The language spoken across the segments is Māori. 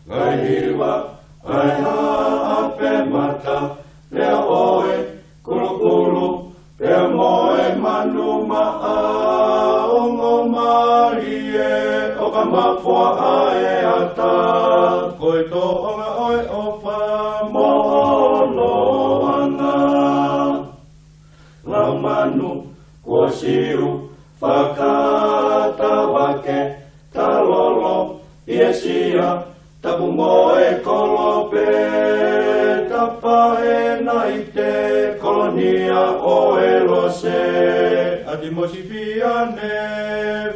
Ngai hiwa, ai haape mata, lea oe, kulu, pea moe manuma a ongo malie, o ka mafua ae ata, koe toonga oe opa moholoanga. Lau manu, kua siu, whakata wake, talolo, iesia, tapu moe kolope, tapae naite, kolonia o elose, ati mosi fiane,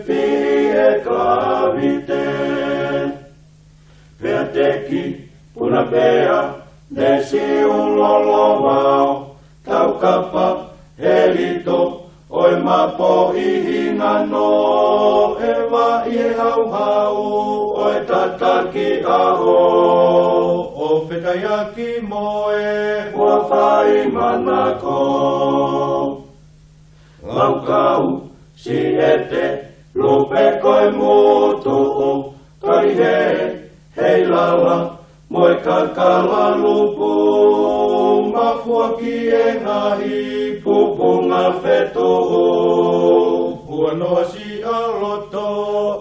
fie klavite. Pea teki, puna pea, desi ulolo vao, tau kapa, helito, oi mapo ihingano, ewa ie hau, oi tataki aho, o whetaiaki moe, ua whai manako. Lau kau, si ete, lupe koe mutu, kai hei lala, moe kakala lupu, mafua ki e ngahi, pupunga whetu. Ua noa si aloto,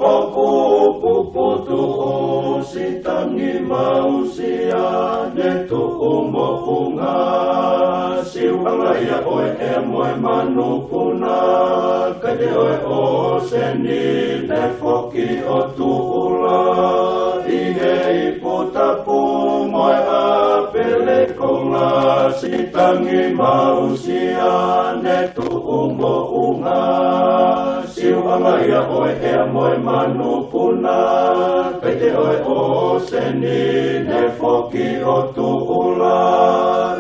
o kupuputu o si tangi mausia, ne tu umopunga. Siuanga ia oe e moe manupuna, kai te oe o seni, ne foki o tuula. Ihei putapu moe a pele konga, si tangi mausia, ne tu umopunga. Siuanga ia oe e moe manupuna, kai te oe o seni, ne foki o tuula.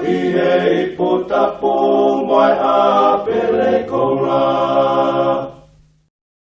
Ihei putapu moe a